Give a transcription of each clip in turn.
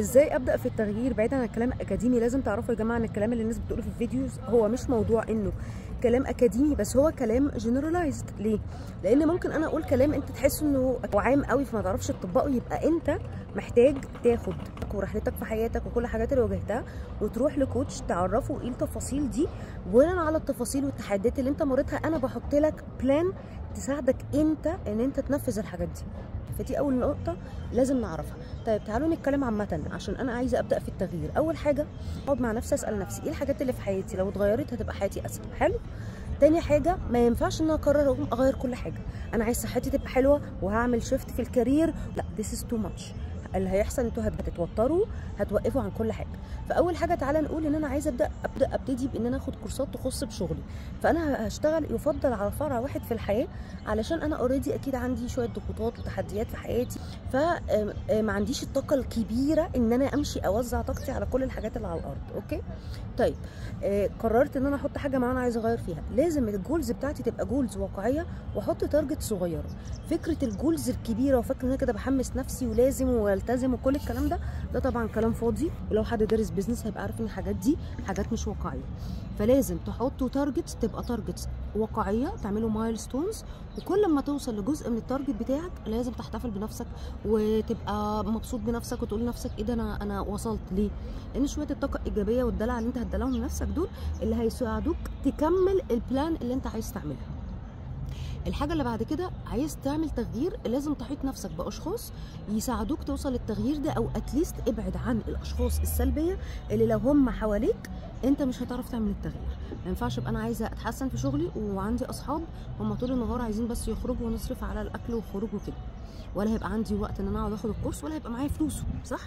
ازاي ابدا في التغيير بعيدا عن الكلام الاكاديمي؟ لازم تعرفوا يا جماعه ان الكلام اللي الناس بتقوله في الفيديوز هو مش موضوع انه كلام اكاديمي بس، هو كلام جنرالايزد. ليه؟ لان ممكن انا اقول كلام انت تحس انه عام قوي فما تعرفش تطبقه، يبقى انت محتاج تاخد ورحلتك في حياتك وكل الحاجات اللي واجهتها وتروح لكوتش تعرفه ايه التفاصيل دي، وبناء على التفاصيل والتحديات اللي انت مريتها انا بحط لك بلان تساعدك انت ان انت تنفذ الحاجات دي. فدي اول نقطه لازم نعرفها. طيب تعالوا نتكلم عامه عشان انا عايزه ابدا في التغيير. اول حاجه اقعد مع نفسي اسال نفسي ايه الحاجات اللي في حياتي لو اتغيرت هتبقى حياتي اسهل. حلو. تاني حاجه ما ينفعش ان انا اقرر اقوم اغير كل حاجه. انا عايز صحتي تبقى حلوه وهعمل شيفت في الكارير، لا this is too much. اللي هيحصل انتوا هتتوتروا، هتوقفوا عن كل حاجه. فاول حاجه تعالى نقول ان انا عايزه ابتدي بان انا اخد كورسات تخص بشغلي. فانا هشتغل يفضل على فرع واحد في الحياه، علشان انا اوريدي اكيد عندي شويه ضغوطات وتحديات في حياتي، فما عنديش الطاقه الكبيره ان انا امشي اوزع طاقتي على كل الحاجات اللي على الارض. اوكي طيب قررت ان انا احط حاجه معينه عايزه اغير فيها. لازم الجولز بتاعتي تبقى جولز واقعيه واحط تارجت صغيره. فكره الجولز الكبيره وفكره ان انا كده بحمس نفسي ولازم والتزم وكل الكلام ده طبعا كلام فاضي، ولو حد دارس بيزنس هيبقى عارف ان الحاجات دي حاجات مش واقعيه. فلازم تحطوا تارجتس تبقى تارجتس واقعيه، تعملوا مايلستونز، وكل ما توصل لجزء من التارجت بتاعك لازم تحتفل بنفسك وتبقى مبسوط بنفسك وتقول لنفسك ايه ده انا وصلت. ليه؟ لان شويه الطاقه الايجابيه والدلع اللي انت هتدلعهم لنفسك دول اللي هيساعدوك تكمل البلان اللي انت عايز تعملها. الحاجه اللي بعد كده عايز تعمل تغيير، لازم تحيط نفسك باشخاص يساعدوك توصل للتغيير ده، او اتليست ابعد عن الاشخاص السلبيه اللي لو هم حواليك انت مش هتعرف تعمل التغيير. ما ينفعش ابقى انا عايزه اتحسن في شغلي وعندي اصحاب هم طول النهار عايزين بس يخرجوا ونصرف على الاكل والخروج وكده، ولا هيبقى عندي وقت ان انا اقعد اخد الكورس، ولا هيبقى معايا فلوس. صح؟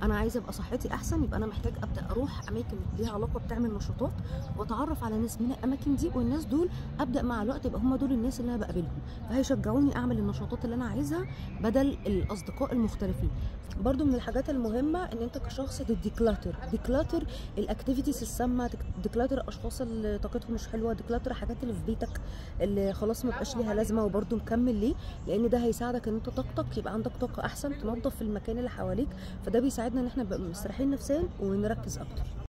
انا عايزه ابقى صحتي احسن، يبقى انا محتاج ابدا اروح اماكن ليها علاقه بتعمل نشاطات واتعرف على ناس من الاماكن دي، والناس دول ابدا مع الوقت يبقى هم دول الناس اللي انا بقابلهم، فهيشجعوني اعمل النشاطات اللي انا عايزها بدل الاصدقاء المختلفين. برضو من الحاجات المهمه ان انت كشخص ديكلاتر الاكتيفيتيز السامه، ديكلاتر الاشخاص اللي طاقتهم مش حلوه، ديكلاتر الحاجات اللي في بيتك اللي خلاص ما بقاش ليها لازمه وبرضو مكمل ليه، لان ده هيساعدك ان انت طاقتك يبقى عندك طاقه احسن، تنظف في المكان اللي حواليك، فده بيساعدنا ان احنا نبقى مستريحين نفسيا ونركز اكتر.